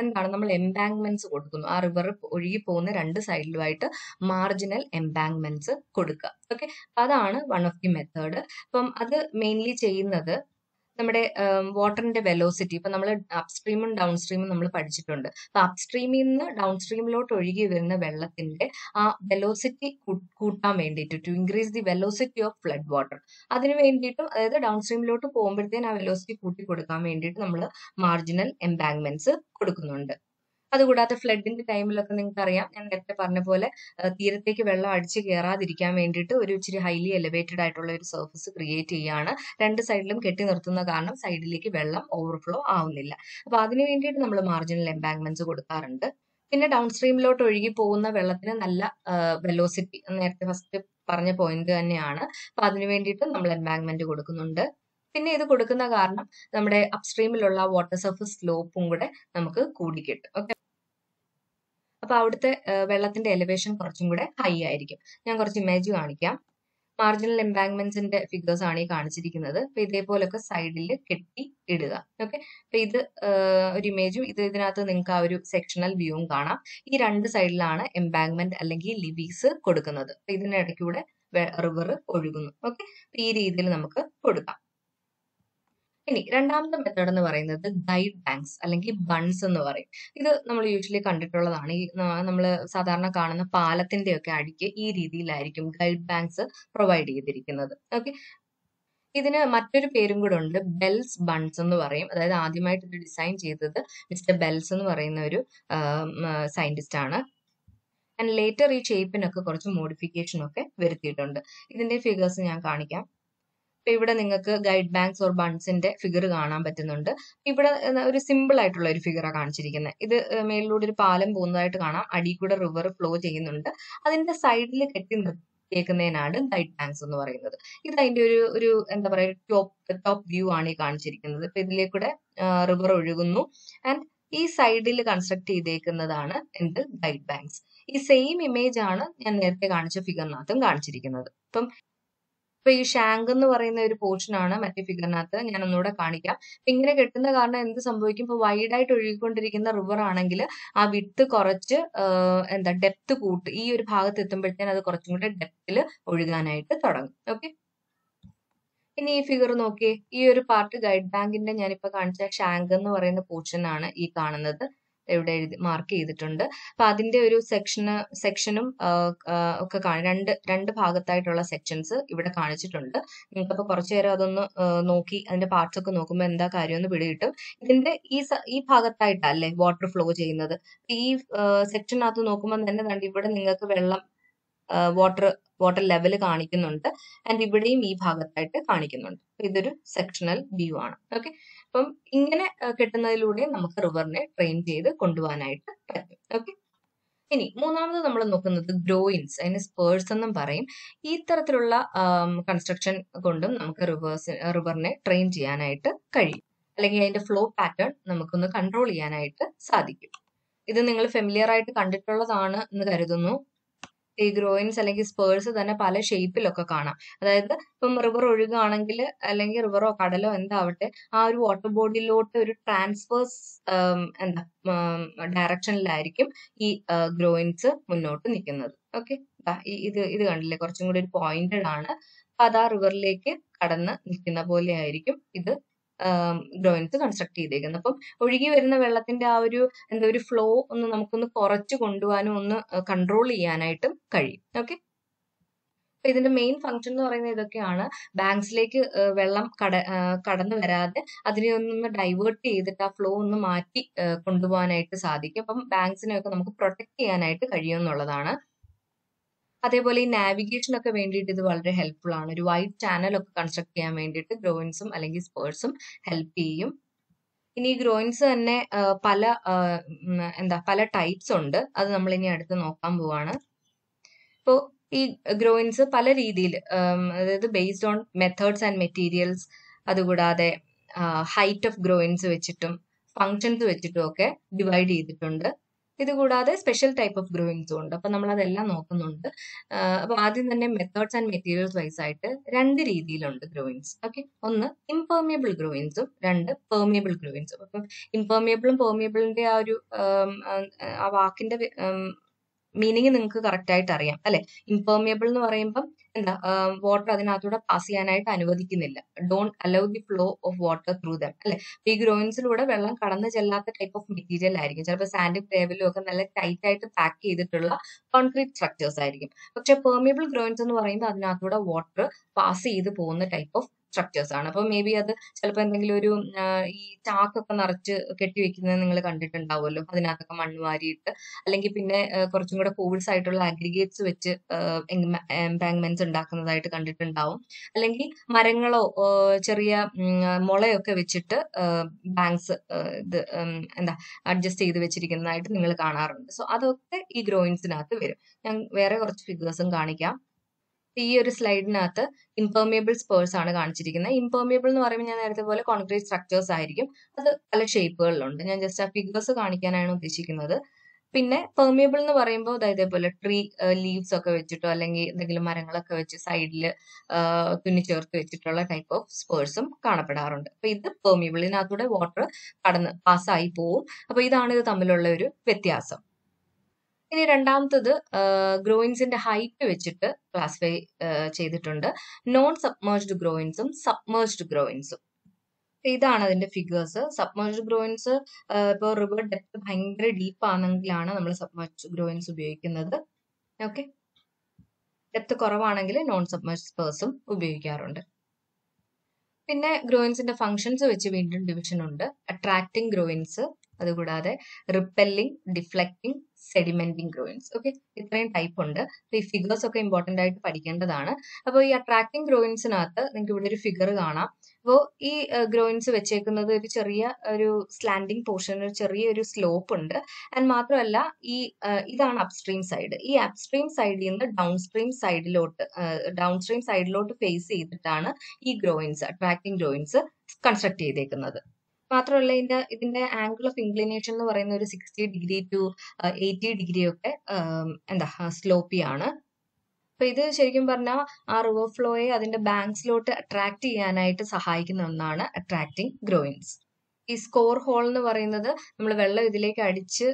എന്താണ് നമ്മൾ എംബാങ്ക്മെന്റ്സ് കൊടുക്കുന്നു. ആ റിവർ ഒഴുകി പോകുന്ന 2 സൈഡിലുമായിട്ട് മാർജിനൽ എംബാങ്ക്മെന്റ്സ് കൊടുക്കുക. ഓക്കെ, അതാണ് വൺ ഓഫ് ദി മെത്തേഡ്. അപ്പം അത് മെയിൻലി ചെയ്യുന്നത് നമ്മുടെ വാട്ടറിന്റെ വെലോസിറ്റി, ഇപ്പൊ നമ്മൾ അപ്സ്ട്രീമും ഡൗൺ സ്ട്രീമും നമ്മൾ പഠിച്ചിട്ടുണ്ട്. അപ്പൊ അപ്സ്ട്രീമിൽ നിന്ന് ഡൗൺ സ്ട്രീമിലോട്ട് ഒഴുകി വരുന്ന വെള്ളത്തിന്റെ ആ വെലോസിറ്റി കൂട്ടാൻ വേണ്ടിയിട്ട്, to increase the velocity of flood water, അതിന് വേണ്ടിയിട്ടും, അതായത് ഡൗൺ സ്ട്രീമിലോട്ട് പോകുമ്പോഴത്തേന് ആ വെലോസിറ്റി കൂട്ടി കൊടുക്കാൻ വേണ്ടിയിട്ട് നമ്മൾ മാർജിനൽ എംബാങ്ക്മെന്റ്സ് കൊടുക്കുന്നുണ്ട്. അതുകൂടാതെ ഫ്ലഡിന്റെ ടൈമിലൊക്കെ നിങ്ങൾക്ക് അറിയാം, ഞാൻ നേരത്തെ പറഞ്ഞ പോലെ തീരത്തേക്ക് വെള്ളം അടിച്ചു കയറാതിരിക്കാൻ വേണ്ടിയിട്ട് ഒരു ഇച്ചിരി ഹൈലി എലിവേറ്റഡ് ആയിട്ടുള്ള ഒരു സർഫസ് ക്രിയേറ്റ് ചെയ്യുകയാണ്. 2 സൈഡിലും കെട്ടി നിർത്തുന്ന കാരണം സൈഡിലേക്ക് വെള്ളം ഓവർഫ്ലോ ആവുന്നില്ല. അപ്പൊ അതിന് വേണ്ടിയിട്ട് നമ്മൾ മാർജിനൽ എംബാങ്ക്മെന്റ്സ് കൊടുക്കാറുണ്ട്. പിന്നെ ഡൗൺ സ്ട്രീമിലോട്ട് ഒഴുകി പോകുന്ന വെള്ളത്തിന് നല്ല വെലോസിറ്റി, നേരത്തെ ഫസ്റ്റ് പറഞ്ഞ പോയിന്റ് തന്നെയാണ്. അപ്പൊ അതിന് വേണ്ടിയിട്ട് നമ്മൾ എംബാങ്ക്മെന്റ് കൊടുക്കുന്നുണ്ട്. പിന്നെ ഇത് കൊടുക്കുന്ന കാരണം നമ്മുടെ അപ്സ്ട്രീമിലുള്ള വാട്ടർ സർഫസ് സ്ലോപ്പും കൂടെ നമുക്ക് കൂടി കിട്ടും. ഓക്കെ, അപ്പൊ അവിടുത്തെ വെള്ളത്തിന്റെ എലിവേഷൻ കുറച്ചും കൂടെ ഹൈ ആയിരിക്കും. ഞാൻ കുറച്ച് ഇമേജ് കാണിക്കാം. മാർജിനൽ എംബാങ്ക്മെന്റ്സിന്റെ ഫിഗേഴ്സ് ആണ് ഈ കാണിച്ചിരിക്കുന്നത്. അപ്പൊ ഇതേപോലൊക്കെ സൈഡിൽ കെട്ടി ഇടുക. ഓക്കെ, അപ്പൊ ഇത് ഒരു ഇമേജും ഇതിനകത്ത് നിങ്ങൾക്ക് ആ ഒരു സെക്ഷണൽ വ്യൂവും കാണാം. ഈ 2 സൈഡിലാണ് എംബാങ്ക്മെന്റ് അല്ലെങ്കിൽ ലിവീസ് കൊടുക്കുന്നത്. അപ്പൊ ഇതിനിടയ്ക്കൂടെ റിവർ ഒഴുകുന്നു. ഓക്കെ, ഈ രീതിയിൽ നമുക്ക് കൊടുക്കാം. ഇനി രണ്ടാമത്തെ മെത്തേഡ് എന്ന് പറയുന്നത് ഗൈഡ് ബാങ്ക്സ് അല്ലെങ്കിൽ ബൺസ് എന്ന് പറയും. ഇത് നമ്മൾ യൂഷ്വലി കണ്ടിട്ടുള്ളതാണ്. ഈ നമ്മൾ സാധാരണ കാണുന്ന പാലത്തിന്റെ ഒക്കെ അടിക്ക് ഈ രീതിയിലായിരിക്കും ഗൈഡ് ബാങ്ക്സ് പ്രൊവൈഡ് ചെയ്തിരിക്കുന്നത്. ഓക്കെ, ഇതിന് മറ്റൊരു പേരും കൂടെ ഉണ്ട്, ബെൽസ് ബൺസ് എന്ന് പറയും. അതായത് ആദ്യമായിട്ട് ഇത് ഡിസൈൻ ചെയ്തത് മിസ്റ്റർ ബെൽസ് എന്ന് പറയുന്ന ഒരു സയന്റിസ്റ്റ് ആണ്. ആൻഡ് ലേറ്റർ ഈ ഷേപ്പിനൊക്കെ കുറച്ച് മോഡിഫിക്കേഷൻ ഒക്കെ വരുത്തിയിട്ടുണ്ട്. ഇതിന്റെ ഫിഗേഴ്സ് ഞാൻ കാണിക്കാം. ഇപ്പൊ ഇവിടെ നിങ്ങൾക്ക് ഗൈഡ് ബാങ്ക്സ് ഓർ ബൺസിന്റെ ഫിഗർ കാണാൻ പറ്റുന്നുണ്ട്. ഇവിടെ ഒരു സിമ്പിൾ ആയിട്ടുള്ള ഒരു ഫിഗറാണ് കാണിച്ചിരിക്കുന്നത്. ഇത് മേലിലൂടെ ഒരു പാലം പോകുന്നതായിട്ട് കാണാം, അടിയിൽ കൂടെ റിവർ ഫ്ലോ ചെയ്യുന്നുണ്ട്. അതിന്റെ സൈഡിൽ കെട്ടി നിർത്തിയേക്കുന്നതിനാണ് ഗൈഡ് ബാങ്ക്സ് എന്ന് പറയുന്നത്. ഇത് അതിന്റെ ഒരു എന്താ പറയുക ടോപ്പ് വ്യൂ ആണ് ഈ കാണിച്ചിരിക്കുന്നത്. ഇപ്പൊ ഇതിലേക്കൂടെ റിവർ ഒഴുകുന്നു ആൻഡ് ഈ സൈഡിൽ കൺസ്ട്രക്ട് ചെയ്തേക്കുന്നതാണ് എന്ത് ഗൈഡ് ബാങ്ക്സ്. ഈ സെയിം ഇമേജ് ആണ് ഞാൻ നേരത്തെ കാണിച്ച ഫിഗറിനകത്തും കാണിച്ചിരിക്കുന്നത്. ഇപ്പൊ ഈ ഷാങ്ക് എന്ന് പറയുന്ന ഒരു പോർഷൻ ആണ് മറ്റേ ഫിഗറിനകത്ത്. ഞാൻ ഒന്നുകൂടെ കാണിക്കാം. ഇങ്ങനെ കെട്ടുന്ന കാരണം എന്ത് സംഭവിക്കും, ഇപ്പൊ വൈഡ് ആയിട്ട് ഒഴുകിക്കൊണ്ടിരിക്കുന്ന റിവർ ആണെങ്കിൽ ആ വിട്ട് കുറച്ച് എന്താ ഡെപ്ത് കൂട്ടും. ഈ ഒരു ഭാഗത്ത് എത്തുമ്പോഴത്തേന് അത് കുറച്ചും കൂടെ ഡെപ്തിൽ ഒഴുകാനായിട്ട് തുടങ്ങും. ഓക്കെ, ഇനി ഈ ഫിഗർ നോക്കിയേ. ഈ ഒരു പാർട്ട് ഗൈഡ് ബാങ്കിന്റെ ഞാനിപ്പോ കാണിച്ച ഷാങ്ക് എന്ന് പറയുന്ന പോർഷൻ ആണ് ഈ കാണുന്നത്. ഇവിടെ മാർക്ക് ചെയ്തിട്ടുണ്ട്. അപ്പൊ അതിന്റെ ഒരു സെക്ഷനും ഒക്കെ രണ്ട് ഭാഗത്തായിട്ടുള്ള സെക്ഷൻസ് ഇവിടെ കാണിച്ചിട്ടുണ്ട്. നിങ്ങൾക്കപ്പോ കുറച്ചു നേരം അതൊന്ന് നോക്കി അതിന്റെ പാർട്സ് ഒക്കെ നോക്കുമ്പോൾ എന്താ കാര്യം എന്ന് പിടികിട്ടും. ഇതിന്റെ ഈ ഭാഗത്തായിട്ടല്ലേ വാട്ടർ ഫ്ലോ ചെയ്യുന്നത്. ഈ സെക്ഷനകത്ത് നോക്കുമ്പോൾ തന്നെ കണ്ട് ഇവിടെ നിങ്ങൾക്ക് വെള്ളം വാട്ടർ ലെവൽ കാണിക്കുന്നുണ്ട്. ആൻഡ് ഇവിടെയും ഈ ഭാഗത്തായിട്ട് കാണിക്കുന്നുണ്ട്. ഇതൊരു സെക്ഷണൽ വ്യൂ ആണ്. ഓക്കെ, അപ്പം ഇങ്ങനെ കെട്ടുന്നതിലൂടെ നമുക്ക് റിവറിനെ ട്രെയിൻ ചെയ്ത് കൊണ്ടുപോകാനായിട്ട് പറ്റും. ഓക്കെ, ഇനി മൂന്നാമത് നമ്മൾ നോക്കുന്നത് ഗ്രോയിൻസ്, അതിന് സ്പേഴ്സ് എന്നും പറയും. ഈ തരത്തിലുള്ള കൺസ്ട്രക്ഷൻ കൊണ്ടും നമുക്ക് റിവറിനെ ട്രെയിൻ ചെയ്യാനായിട്ട് കഴിയും, അല്ലെങ്കിൽ അതിന്റെ ഫ്ലോ പാറ്റേൺ നമുക്കൊന്ന് കൺട്രോൾ ചെയ്യാനായിട്ട് സാധിക്കും. ഇത് നിങ്ങൾ ഫെമിലിയർ ആയിട്ട് കണ്ടിട്ടുള്ളതാണ് എന്ന് കരുതുന്നു. ഈ ഗ്രോയിൻസ് അല്ലെങ്കിൽ സ്പേഴ്സ് തന്നെ പല ഷേപ്പിലൊക്കെ കാണാം. അതായത് ഇപ്പം റിവർ ഒഴുകുകയാണെങ്കിൽ അല്ലെങ്കിൽ റിവറോ കടലോ എന്താവട്ടെ, ആ ഒരു വാട്ടർ ബോഡിയിലോട്ട് ഒരു ട്രാൻസ്ഫേഴ്സ് എന്താ ഡയറക്ഷനിലായിരിക്കും ഈ ഗ്രോയിൻസ് മുന്നോട്ട് നിൽക്കുന്നത്. ഓക്കെ, ഇത് കണ്ടില്ലേ, കുറച്ചും കൂടി ഒരു പോയിന്റഡ് ആണ്. അപ്പൊ അത് ആ റിവറിലേക്ക് കടന്ന് നിൽക്കുന്ന പോലെ ആയിരിക്കും ഇത് ഗ്രോയിൻസ് കൺസ്ട്രക്ട് ചെയ്തേക്കുന്നത്. അപ്പം ഒഴുകി വരുന്ന വെള്ളത്തിന്റെ ആ ഒരു ഒരു ഫ്ലോ ഒന്ന് നമുക്കൊന്ന് കുറച്ച് കൊണ്ടുപോകാനും ഒന്ന് കൺട്രോൾ ചെയ്യാനായിട്ടും കഴിയും. ഓക്കെ, അപ്പൊ ഇതിന്റെ മെയിൻ ഫംഗ്ഷൻ എന്ന് പറയുന്നത് ഇതൊക്കെയാണ്. ബാങ്ക്സിലേക്ക് വെള്ളം കടന്നു വരാതെ അതിനെ ഒന്ന് ഡൈവേർട്ട് ചെയ്തിട്ട് ആ ഫ്ലോ ഒന്ന് മാറ്റി കൊണ്ടുപോകാനായിട്ട് സാധിക്കും. അപ്പം ബാങ്ക്സിനെയൊക്കെ നമുക്ക് പ്രൊട്ടക്ട് ചെയ്യാനായിട്ട് കഴിയുമെന്നുള്ളതാണ്. അതേപോലെ ഈ നാവിഗേഷൻ ഒക്കെ വേണ്ടിയിട്ട് ഇത് വളരെ ഹെൽപ്ഫുൾ ആണ്. ഒരു വൈഡ് ചാനൽ ഒക്കെ കൺസ്ട്രക്ട് ചെയ്യാൻ വേണ്ടിയിട്ട് ഗ്രോയിൻസും അല്ലെങ്കിൽ സ്പേഴ്സും ഹെൽപ്പ് ചെയ്യും. ഇനി ഈ ഗ്രോയിൻസ് തന്നെ പല ടൈപ്സ് ഉണ്ട്. അത് നമ്മൾ ഇനി അടുത്ത് നോക്കാൻ പോവാണ്. ഇപ്പോൾ ഈ ഗ്രോയിൻസ് പല രീതിയിൽ, അതായത് based on methods and materials, അതുകൂടാതെ ഹൈറ്റ് ഓഫ് ഗ്രോയിൻസ് വെച്ചിട്ടും ഫങ്ഷൻസ് വെച്ചിട്ടും ഒക്കെ ഡിവൈഡ് ചെയ്തിട്ടുണ്ട്. ഇതുകൂടാതെ സ്പെഷ്യൽ ടൈപ്പ് ഓഫ് ഗ്രോയിൻസും ഉണ്ട്. അപ്പൊ നമ്മൾ അതെല്ലാം നോക്കുന്നുണ്ട്. അപ്പൊ ആദ്യം തന്നെ മെത്തേഡ്സ് ആൻഡ് മെറ്റീരിയൽസ് വൈസ് ആയിട്ട് രണ്ട് രീതിയിലുണ്ട് ഗ്രോയിൻസ്. ഓക്കെ, ഒന്ന് ഇംപെർമിയബിൾ ഗ്രോയിൻസും, രണ്ട് പെർമിയബിൾ ഗ്രോയിൻസും. അപ്പം ഇംപെർമിയബിളും പെർമിയബിളിന്റെ ആ വാക്കിന്റെ മീനിങ് നിങ്ങൾക്ക് കറക്റ്റ് ആയിട്ട് അറിയാം അല്ലെ. ഇംപെർമിയബിൾ എന്ന് പറയുമ്പം എന്താ, വാട്ടർ അതിനകത്തൂടെ പാസ് ചെയ്യാനായിട്ട് അനുവദിക്കുന്നില്ല. Don't allow the flow of water through them അല്ലെ. ഈ ഗ്രോയിൻസിലൂടെ വെള്ളം കടന്നു ചെല്ലാത്ത ടൈപ്പ് ഓഫ് മെറ്റീരിയൽ ആയിരിക്കും. ചിലപ്പോൾ സാൻഡും ഗ്രേവലും ഒക്കെ നല്ല ടൈറ്റ് ആയിട്ട് പാക്ക് ചെയ്തിട്ടുള്ള കോൺക്രീറ്റ് സ്ട്രക്ചേഴ്സ് ആയിരിക്കും. പക്ഷെ പെർമിയബിൾ ഗ്രോയിൻസ് എന്ന് പറയുമ്പോൾ അതിനകത്തൂടെ വാട്ടർ പാസ് ചെയ്ത് പോകുന്ന ടൈപ്പ് ഓഫ് സ്ട്രക്ചേഴ്സ് ആണ്. അപ്പൊ മേ ബി അത് ചിലപ്പോൾ എന്തെങ്കിലും ഒരു ഈ ചാക്കൊക്കെ നിറച്ച് കെട്ടിവെക്കുന്നത് നിങ്ങൾ കണ്ടിട്ടുണ്ടാവുമല്ലോ. അതിനകത്തൊക്കെ മണ്ണ് വാരിയിട്ട്, അല്ലെങ്കിൽ പിന്നെ കുറച്ചും കൂടെ കോഴ്സ് ആയിട്ടുള്ള അഗ്രിഗേറ്റ്സ് വെച്ച് എംബാങ്ക്മെന്റ്സ് ഉണ്ടാക്കുന്നതായിട്ട് കണ്ടിട്ടുണ്ടാവും. അല്ലെങ്കിൽ മരങ്ങളോ ചെറിയ മുളയൊക്കെ വെച്ചിട്ട് ബാങ്ക്സ് അഡ്ജസ്റ്റ് ചെയ്ത് വെച്ചിരിക്കുന്നതായിട്ട് നിങ്ങൾ കാണാറുണ്ട്. സോ അതൊക്കെ ഈ ഗ്രോയിൻസിനകത്ത് വരും. ഞാൻ വേറെ കുറച്ച് ഫിഗേഴ്സും കാണിക്കാം. ഈ ഒരു സ്ലൈഡിനകത്ത് ഇംപെർമിയബിൾ സ്പേഴ്സ് ആണ് കാണിച്ചിരിക്കുന്നത്. ഇംപെർമിയബിൾ എന്ന് പറയുമ്പോൾ ഞാൻ നേരത്തെ പോലെ കോൺക്രീറ്റ് സ്ട്രക്ചേഴ്സ് ആയിരിക്കും. അത് പല ഷേപ്പുകളിലുണ്ട്. ഞാൻ ജസ്റ്റ് ആ ഫിഗേഴ്സ് കാണിക്കാനാണ് ഉദ്ദേശിക്കുന്നത്. പിന്നെ പെർമിയബിൾ എന്ന് പറയുമ്പോൾ ഇതേപോലെ ട്രീ ലീവ്സ് ഒക്കെ വെച്ചിട്ടോ അല്ലെങ്കിൽ എന്തെങ്കിലും മരങ്ങളൊക്കെ വെച്ച് സൈഡിൽ തുന്നി ചേർത്ത് വെച്ചിട്ടുള്ള ടൈപ്പ് ഓഫ് സ്പേഴ്സും കാണപ്പെടാറുണ്ട്. അപ്പൊ ഇത് പെർമിയബിൾ, ഇതിനകത്തൂടെ വാട്ടർ കടന്ന് പാസ്സായി പോവും. അപ്പൊ ഇതാണ് ഇത് തമ്മിലുള്ള ഒരു വ്യത്യാസം. ഇനി രണ്ടാമത്തത് ഗ്രോയിൻസിന്റെ ഹൈറ്റ് വെച്ചിട്ട് ക്ലാസിഫൈ ചെയ്തിട്ടുണ്ട്. നോൺ സബ്മേർജ്ഡ് ഗ്രോയിൻസും സബ്മേർജ്ഡ് ഗ്രോയിൻസും. ഇതാണ് അതിന്റെ ഫിഗേഴ്സ്. സബ്മേർജ്ഡ് ഗ്രോയിൻസ് ഇപ്പോൾ റിവർ ഡെപ്ത് ഭയങ്കര ഡീപ്പ് ആണെങ്കിലാണ് നമ്മൾ സബ്മേർജ്ഡ് ഗ്രോയിൻസ് ഉപയോഗിക്കുന്നത്. ഓക്കെ, ഡെപ്ത് കുറവാണെങ്കിൽ നോൺ സബ്മേർജ്ഡ് സ്പേഴ്സും ഉപയോഗിക്കാറുണ്ട്. പിന്നെ ഗ്രോയിൻസിന്റെ ഫങ്ഷൻസ് വെച്ച് വീണ്ടും ഡിവിഷൻ ഉണ്ട്. അട്രാക്റ്റിംഗ് ഗ്രോയിൻസ്, അതുകൂടാതെ repelling, deflecting, sedimenting groynes. Okay, ഇത്രയും ടൈപ്പ് ഉണ്ട്. അപ്പൊ ഈ ഫിഗേഴ്സ് ഒക്കെ ഇമ്പോർട്ടന്റ് ആയിട്ട് പഠിക്കേണ്ടതാണ്. അപ്പോൾ ഈ അട്രാക്റ്റിംഗ് ഗ്രോയിൻസിനകത്ത് നിങ്ങൾക്ക് ഇവിടെ ഒരു ഫിഗർ കാണാം. അപ്പോൾ ഈ ഗ്രോയിൻസ് വെച്ചേക്കുന്നത് ഒരു ചെറിയ ഒരു സ്ലാൻഡിംഗ് പോർഷൻ, ഒരു ചെറിയൊരു സ്ലോപ്പ് ഉണ്ട്. ആൻഡ് മാത്രമല്ല ഇതാണ് അപ്സ്ട്രീം സൈഡ്. ഈ അപ്സ്ട്രീം സൈഡിൽ നിന്ന് ഡൗൺ സ്ട്രീം സൈഡിലോട്ട് ഫേസ് ചെയ്തിട്ടാണ് ഈ ഗ്രോയിൻസ്, അട്രാക്റ്റിംഗ് ഗ്രോയിൻസ് കൺസ്ട്രക്ട് ചെയ്തേക്കുന്നത്. മാത്രമല്ല ഇതിന്റെ ആംഗിൾ ഓഫ് ഇൻക്ലിനേഷൻ എന്ന് പറയുന്ന ഒരു 60 ഡിഗ്രി ടു 80 ഡിഗ്രി ഒക്കെ സ്ലോപ്പിയാണ്. അപ്പൊ ഇത് ശരിക്കും പറഞ്ഞാൽ ആ റിവർ ഫ്ലോയെ അതിന്റെ ബാങ്ക്സിലോട്ട് അട്രാക്ട് ചെയ്യാനായിട്ട് സഹായിക്കുന്ന ഒന്നാണ് അട്രാക്റ്റിംഗ് ഗ്രോയിൻസ്. ഈ സ്കോർ ഹോൾ എന്ന് പറയുന്നത് നമ്മൾ വെള്ളം ഇതിലേക്ക് അടിച്ച്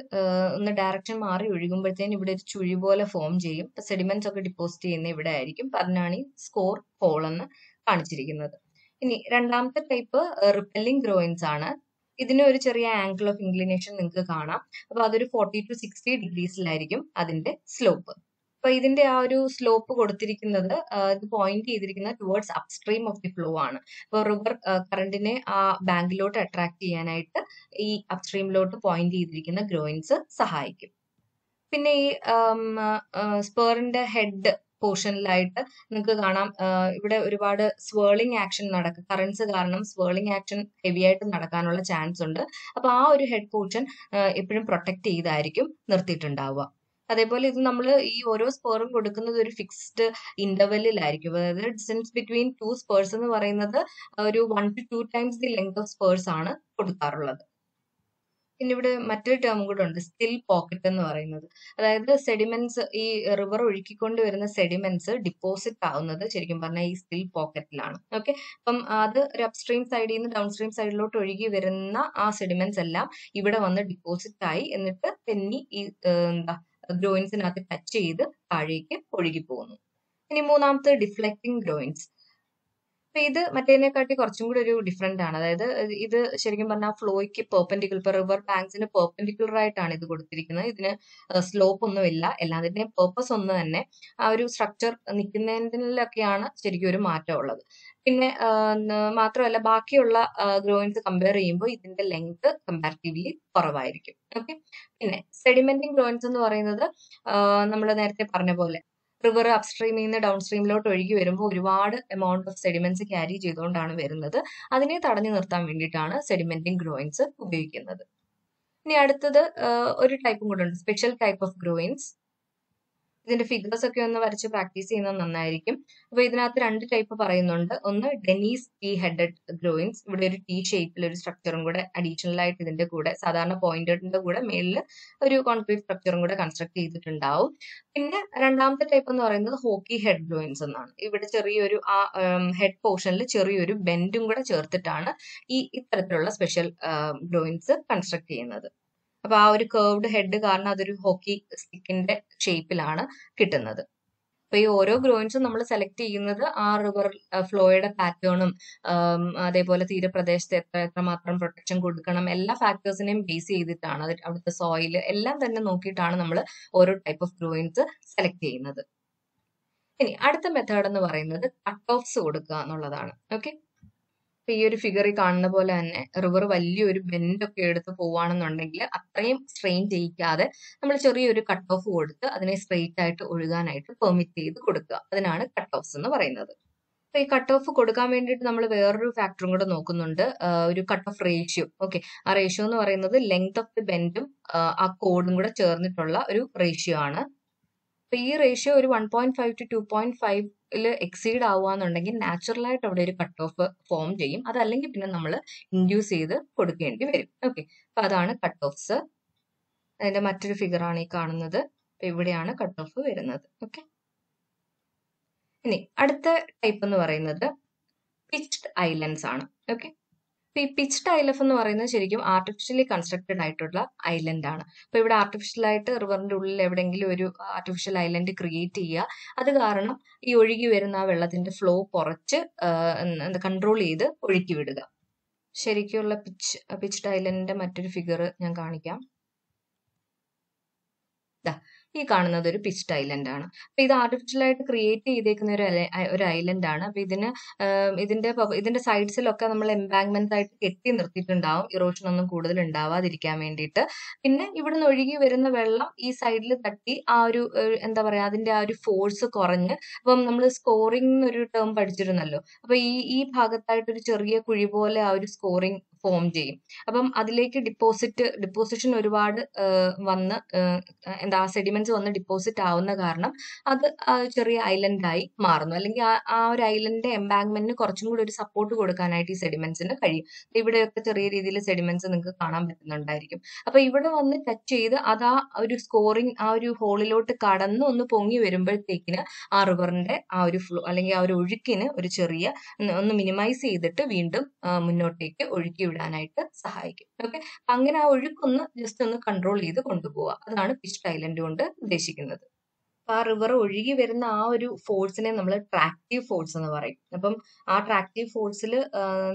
ഒന്ന് ഡയറക്ഷൻ മാറി ഒഴുകുമ്പോഴത്തേന് ഇവിടെ ഒരു ചുഴി പോലെ ഫോം ചെയ്യും. സെഡിമെന്റ്സ് ഒക്കെ ഡിപ്പോസിറ്റ് ചെയ്യുന്ന ഇവിടെ ആയിരിക്കും. പറഞ്ഞാണ് ഈ സ്കോർ ഹോൾ എന്ന് കാണിച്ചിരിക്കുന്നത്. ഇനി രണ്ടാമത്തെ ടൈപ്പ് റിപ്പല്ലിംഗ് ഗ്രോയിൻസ് ആണ്. ഇതിന് ഒരു ചെറിയ ആംഗിൾ ഓഫ് ഇൻക്ലിനേഷൻ നിങ്ങൾക്ക് കാണാം. അപ്പൊ അതൊരു 40 to 60 ഡിഗ്രീസിലായിരിക്കും അതിന്റെ സ്ലോപ്പ്. അപ്പൊ ഇതിന്റെ ആ ഒരു സ്ലോപ്പ് കൊടുത്തിരിക്കുന്നത്, ഇത് പോയിന്റ് ചെയ്തിരിക്കുന്നത് towards upstream of the flow ആണ്. അപ്പോൾ റിവർ കറണ്ടിനെ ആ ബാങ്കിലോട്ട് അട്രാക്ട് ചെയ്യാനായിട്ട് ഈ അപ്സ്ട്രീമിലോട്ട് പോയിന്റ് ചെയ്തിരിക്കുന്ന ഗ്രോയിൻസ് സഹായിക്കും. പിന്നെ ഈ സ്പേറിന്റെ ഹെഡ് പോർഷനിലായിട്ട് നിങ്ങൾക്ക് കാണാം ഇവിടെ ഒരുപാട് സ്വേർലിംഗ് ആക്ഷൻ നടക്കും. കറൻസ് കാരണം സ്വേർലിംഗ് ആക്ഷൻ ഹെവി ആയിട്ട് നടക്കാനുള്ള ചാൻസ് ഉണ്ട്. അപ്പൊ ആ ഒരു ഹെഡ് പോർഷൻ എപ്പോഴും പ്രൊട്ടക്ട് ചെയ്തായിരിക്കും നിർത്തിയിട്ടുണ്ടാവുക. അതേപോലെ ഇത് നമ്മൾ ഈ ഓരോ സ്പേറും കൊടുക്കുന്നത് ഒരു ഫിക്സ്ഡ് ഇന്റർവെല്ലിലായിരിക്കും. അതായത് ഡിസ്റ്റൻസ് ബിറ്റ്വീൻ 2 സ്പേഴ്സ് എന്ന് പറയുന്നത് ഒരു 1 to 2 times the length of Spurs ആണ് കൊടുക്കാറുള്ളത്. പിന്നെ ഇവിടെ മറ്റൊരു ടേം കൂടെ ഉണ്ട്, സ്റ്റിൽ പോക്കറ്റ് എന്ന് പറയുന്നത്. അതായത് സെഡിമെന്റ്സ്, ഈ റിവർ ഒഴുക്കിക്കൊണ്ട് വരുന്ന സെഡിമെന്റ്സ് ഡിപ്പോസിറ്റ് ആവുന്നത് ശരിക്കും പറഞ്ഞാൽ ഈ സ്റ്റിൽ പോക്കറ്റിലാണ്. ഓക്കെ, അപ്പം അത് ഒരു അപ്സ്ട്രീം സൈഡിൽ നിന്ന് ഡൗൺ സ്ട്രീം സൈഡിലോട്ട് ഒഴുകി വരുന്ന ആ സെഡിമെന്റ്സ് എല്ലാം ഇവിടെ വന്ന് ഡിപ്പോസിറ്റ് ആയി എന്നിട്ട് പിന്നെ ഈ ഗ്രോയിൻസിനകത്ത് ടച്ച് ചെയ്ത് താഴേക്ക് ഒഴുകി പോകുന്നു. ഇനി മൂന്നാമത്തെ ഡിഫ്ലക്റ്റിംഗ് ഗ്രോയിൻസ്. അപ്പൊ ഇത് മറ്റേതിനെക്കാട്ടി കുറച്ചും കൂടി ഒരു ഡിഫറെന്റ് ആണ്. അതായത് ഇത് ശരിക്കും പറഞ്ഞാൽ ഫ്ലോയ്ക്ക് പെർപെൻഡിക്കുലർ, ഇപ്പൊ റിവർ ബാങ്ക്സിന് പെർപെൻഡിക്കുലർ ആയിട്ടാണ് ഇത് കൊടുത്തിരിക്കുന്നത്. ഇതിന് സ്ലോപ്പ് ഒന്നുമില്ല. എല്ലാത്തിന്റെയും പേർപ്പസ് ഒന്ന് തന്നെ. ആ ഒരു സ്ട്രക്ചർ നിൽക്കുന്നതിലൊക്കെയാണ് ശരിക്കും ഒരു മാറ്റം ഉള്ളത്. പിന്നെ മാത്രമല്ല ബാക്കിയുള്ള ഗ്രോയിൻസ് കമ്പയർ ചെയ്യുമ്പോൾ ഇതിന്റെ ലെങ്ത് കമ്പാരിറ്റീവ്ലി കുറവായിരിക്കും. ഓക്കെ, പിന്നെ സെഡിമെന്റിംഗ് ഗ്രോയിൻസ് എന്ന് പറയുന്നത് നമ്മൾ നേരത്തെ പറഞ്ഞ പോലെ റിവർ അപ്സ്ട്രീമിൽ നിന്ന് ഡൗൺ സ്ട്രീമിലോട്ട് ഒഴുകി വരുമ്പോൾ ഒരുപാട് എമൗണ്ട് ഓഫ് സെഡിമെന്റ്സ് ക്യാരി ചെയ്തുകൊണ്ടാണ് വരുന്നത്. അതിനെ തടഞ്ഞു നിർത്താൻ വേണ്ടിയിട്ടാണ് സെഡിമെന്റിംഗ് ഗ്രോയിൻസ് ഉപയോഗിക്കുന്നത്. ഇനി അടുത്തത് ഒരു ടൈപ്പും കൂടെ ഉണ്ട്, സ്പെഷ്യൽ ടൈപ്പ് ഓഫ് ഗ്രോയിൻസ്. ഇതിന്റെ ഫിഗേഴ്സ് ഒക്കെ ഒന്ന് വരച്ച് പ്രാക്ടീസ് ചെയ്യുന്നത് നന്നായിരിക്കും. അപ്പൊ ഇതിനകത്ത് രണ്ട് ടൈപ്പ് പറയുന്നുണ്ട്. ഒന്ന് ഡെനീസ് ടി ഹെഡഡ് ഗ്രോയിൻസ്. ഇവിടെ ഒരു ടി ഷേപ്പിൽ ഒരു സ്ട്രക്ചറും കൂടെ അഡീഷണൽ ആയിട്ട് ഇതിന്റെ കൂടെ സാധാരണ പോയിന്റഡിന്റെ കൂടെ മേളിൽ ഒരു കോൺക്രീറ്റ് സ്ട്രക്ചറും കൂടെ കൺസ്ട്രക്ട് ചെയ്തിട്ടുണ്ടാവും. പിന്നെ രണ്ടാമത്തെ ടൈപ്പ് എന്ന് പറയുന്നത് ഹോക്കി ഹെഡ് ഗ്രോയിൻസ് എന്നാണ്. ഇവിടെ ചെറിയൊരു ആ ഹെഡ് പോർഷനിൽ ചെറിയൊരു ബെൻഡും കൂടെ ചേർത്തിട്ടാണ് ഇത്തരത്തിലുള്ള സ്പെഷ്യൽ ഗ്രോയിൻസ് കൺസ്ട്രക്ട് ചെയ്യുന്നത്. അപ്പൊ ആ ഒരു കർവ്ഡ് ഹെഡ് കാരണം അതൊരു ഹോക്കി സ്റ്റിക്കിന്റെ ഷേപ്പിലാണ് കിട്ടുന്നത്. അപ്പൊ ഈ ഓരോ ഗ്രോയിൻസും നമ്മൾ സെലക്ട് ചെയ്യുന്നത് ആ റിവർ ഫ്ലോയുടെ പാറ്റേണും അതേപോലെ തീരപ്രദേശത്ത് എത്രമാത്രം പ്രൊട്ടക്ഷൻ കൊടുക്കണം, എല്ലാ ഫാക്ടേഴ്സിനെയും ബേസ് ചെയ്തിട്ടാണ്. അത് അവിടുത്തെ സോയില് എല്ലാം തന്നെ നോക്കിയിട്ടാണ് നമ്മൾ ഓരോ ടൈപ്പ് ഓഫ് ഗ്രോയിൻസ് സെലക്ട് ചെയ്യുന്നത്. ഇനി അടുത്ത മെത്തേഡ് എന്ന് പറയുന്നത് കട്ട് ഓഫ്സ് കൊടുക്കുക എന്നുള്ളതാണ്. ഓക്കെ, ഈ ഒരു ഫിഗറിൽ കാണുന്ന പോലെ തന്നെ റിവർ വലിയൊരു ബെൻഡ് ഒക്കെ എടുത്ത് പോവുകയാണെന്നുണ്ടെങ്കിൽ അത്രയും സ്ട്രെയിൻ ചെയ്യിക്കാതെ നമ്മൾ ചെറിയൊരു കട്ട് ഓഫ് കൊടുത്ത് അതിനെ സ്ട്രെയിറ്റ് ആയിട്ട് ഒഴുകാനായിട്ട് പെർമിറ്റ് ചെയ്ത് കൊടുക്കുക. അതിനാണ് കട്ട് ഓഫ്സ് എന്ന് പറയുന്നത്. അപ്പൊ ഈ കട്ട് ഓഫ് കൊടുക്കാൻ വേണ്ടിയിട്ട് നമ്മൾ വേറൊരു ഫാക്ടറും കൂടെ നോക്കുന്നുണ്ട്, ഒരു കട്ട് ഓഫ് റേഷ്യോ. ഓക്കെ, ആ റേഷ്യോ എന്ന് പറയുന്നത് ലെങ്ത് ഓഫ് ദി ബെൻഡും ആ കോഡും കൂടെ ചേർന്നിട്ടുള്ള ഒരു റേഷ്യോ ആണ്. അപ്പൊ ഈ റേഷ്യോ ഒരു 1.5 to 2.5 എക്സീഡ് ആവുകയെന്നുണ്ടെങ്കിൽ നാച്ചുറലായിട്ട് അവിടെ ഒരു കട്ട് ഓഫ് ഫോം ചെയ്യും. അതല്ലെങ്കിൽ പിന്നെ നമ്മൾ ഇൻഡ്യൂസ് ചെയ്ത് കൊടുക്കേണ്ടി വരും. ഓക്കെ, അപ്പൊ അതാണ് കട്ട് ഓഫ്സ്. അതിന്റെ മറ്റൊരു ഫിഗർ ആണ് ഈ കാണുന്നത്. അപ്പൊ ഇവിടെയാണ് കട്ട് ഓഫ് വരുന്നത്. ഓക്കെ, ഇനി അടുത്ത ടൈപ്പ് എന്ന് പറയുന്നത് പിച്ച്ഡ് ഐലൻഡ്സ് ആണ്. ഓക്കെ, ഈ പിച്ച്ഡ് ഐലഫ് എന്ന് പറയുന്നത് ശരിക്കും ആർട്ടിഫിഷ്യലി കൺസ്ട്രക്റ്റഡ് ആയിട്ടുള്ള ഐലൻഡ് ആണ്. അപ്പൊ ഇവിടെ ആർട്ടിഫിഷ്യൽ ആയിട്ട് റിവറിന്റെ ഉള്ളിൽ എവിടെയെങ്കിലും ഒരു ആർട്ടിഫിഷ്യൽ ഐലൻഡ് ക്രിയേറ്റ് ചെയ്യുക. അത് കാരണം ഈ ഒഴുകി വരുന്ന ആ വെള്ളത്തിന്റെ ഫ്ലോ കുറച്ച് കൺട്രോൾ ചെയ്ത് ഒഴുക്കി വിടുക. ശരിക്കുള്ള പിച്ച്ഡ് ഐലൻഡിന്റെ മറ്റൊരു ഫിഗർ ഞാൻ കാണിക്കാം. ഈ കാണുന്നത് ഒരു പിച്ച്ഡ് ഐലൻഡ് ആണ്. അപ്പൊ ഇത് ആർട്ടിഫിഷ്യൽ ആയിട്ട് ക്രിയേറ്റ് ചെയ്തേക്കുന്ന ഒരു ഐലൻഡ് ആണ്. അപ്പൊ ഇതിന്റെ സൈഡ്സിലൊക്കെ നമ്മൾ എംബാങ്ക്മെന്റ് ആയിട്ട് കെട്ടി നിർത്തിയിട്ടുണ്ടാവും, ഇറോഷൻ ഒന്നും കൂടുതൽ ഉണ്ടാവാതിരിക്കാൻ വേണ്ടിയിട്ട്. പിന്നെ ഇവിടുന്ന് ഒഴുകി വരുന്ന വെള്ളം ഈ സൈഡിൽ തട്ടി ആ ഒരു എന്താ പറയാ, അതിന്റെ ആ ഒരു ഫോഴ്സ് കുറഞ്ഞ്, അപ്പം നമ്മൾ സ്കോറിംഗ് എന്നൊരു ടേം പഠിച്ചിരുന്നല്ലോ. അപ്പൊ ഈ ഭാഗത്തായിട്ട് ഒരു ചെറിയ കുഴി പോലെ ആ ഒരു സ്കോറിംഗ് ഫോം ചെയ്യും. അപ്പം അതിലേക്ക് ഡിപ്പോസിഷൻ ഒരുപാട് വന്ന് എന്താ സെഡിമെന്റ്സ് വന്ന് ഡിപ്പോസിറ്റ് ആവുന്ന കാരണം അത് ചെറിയ ഐലൻഡായി മാറുന്നു. അല്ലെങ്കിൽ ആ ഒരു ഐലൻഡിന്റെ എംബാങ്ക്മെന്റിന് കുറച്ചും കൂടി ഒരു സപ്പോർട്ട് കൊടുക്കാനായിട്ട് ഈ സെഡിമെന്റ്സിന് കഴിയും. ഇവിടെയൊക്കെ ചെറിയ രീതിയിൽ സെഡിമെന്റ്സ് നിങ്ങൾക്ക് കാണാൻ പറ്റുന്നുണ്ടായിരിക്കും. അപ്പൊ ഇവിടെ വന്ന് ടച്ച് ചെയ്ത് അത് ആ ഒരു സ്കോറിംഗ് ആ ഒരു ഹോളിലോട്ട് കടന്ന് ഒന്ന് പൊങ്ങി വരുമ്പോഴത്തേക്കിന് ആ റിവറിന്റെ ആ ഒരു ഫ്ലോ അല്ലെങ്കിൽ ആ ഒരു ഒഴുക്കിന് ഒരു ചെറിയ ഒന്ന് മിനിമൈസ് ചെയ്തിട്ട് വീണ്ടും മുന്നോട്ടേക്ക് ഒഴുക്കി വിടാനായിട്ട് സഹായിക്കും. ഓക്കെ, അങ്ങനെ ആ ഒഴുക്കൊന്ന് ജസ്റ്റ് ഒന്ന് കൺട്രോൾ ചെയ്ത് കൊണ്ടുപോവുക. അതാണ് പിച്ച്ഡ് ഐലൻഡ് കൊണ്ട് ഉദ്ദേശിക്കുന്നത്. അപ്പൊ ആ റിവർ ഒഴുകി വരുന്ന ആ ഒരു ഫോഴ്സിനെ നമ്മൾ ട്രാക്റ്റീവ് ഫോഴ്സ് എന്ന് പറയും. അപ്പം ആ ട്രാക്റ്റീവ് ഫോഴ്സിൽ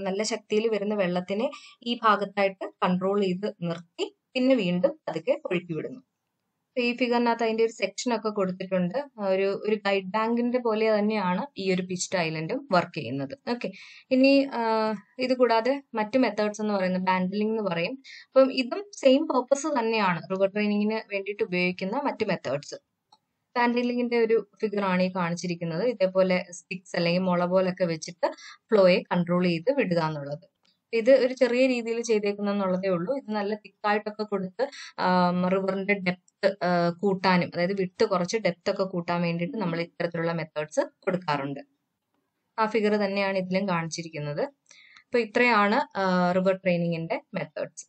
നല്ല ശക്തിയിൽ വരുന്ന വെള്ളത്തിനെ ഈ ഭാഗത്തായിട്ട് കൺട്രോൾ ചെയ്ത് നിർത്തി പിന്നെ വീണ്ടും അതൊക്കെ ഒഴുക്കി വിടുന്നു. ഈ ഫിഗറിനകത്ത് അതിന്റെ ഒരു സെക്ഷൻ ഒക്കെ കൊടുത്തിട്ടുണ്ട്. ഒരു ഗൈഡ് ബാങ്കിന്റെ പോലെ തന്നെയാണ് ഈ ഒരു പിച്ച്ഡ് ഐലൻഡും വർക്ക് ചെയ്യുന്നത്. ഓക്കെ, ഇനി ഇത് കൂടാതെ മറ്റു മെത്തേഡ്സ് എന്ന് പറയുന്നത് ബാൻഡലിംഗ് എന്ന് പറയും. അപ്പം ഇതും സെയിം പർപ്പസ് തന്നെയാണ് റിവർ ട്രെയിനിങ്ങിന് വേണ്ടിയിട്ട് ഉപയോഗിക്കുന്ന മറ്റു മെത്തേഡ്സ്. ബാൻഡലിംഗിന്റെ ഒരു ഫിഗർ ആണ് ഈ കാണിച്ചിരിക്കുന്നത്. ഇതേപോലെ സ്റ്റിക്സ് അല്ലെങ്കിൽ മുള പോലൊക്കെ വെച്ചിട്ട് ഫ്ലോയെ കൺട്രോൾ ചെയ്ത് വിടുക എന്നുള്ളത്. ഇത് ഒരു ചെറിയ രീതിയിൽ ചെയ്തേക്കുന്നുള്ളതേ ഉള്ളൂ. ഇത് നല്ല തിക്കായിട്ടൊക്കെ കൊടുത്ത് റിവറിന്റെ ഡെപ്ത് കൂട്ടാനും, അതായത് വിട്ട് കുറച്ച് ഡെപ്ത് ഒക്കെ കൂട്ടാൻ വേണ്ടിയിട്ട് നമ്മൾ ഇത്തരത്തിലുള്ള മെത്തേഡ്സ് കൊടുക്കാറുണ്ട്. ആ ഫിഗർ തന്നെയാണ് ഇതിലും കാണിച്ചിരിക്കുന്നത്. അപ്പൊ ഇത്രയാണ് റിവർ ട്രെയിനിങ്ങിന്റെ മെത്തേഡ്സ്.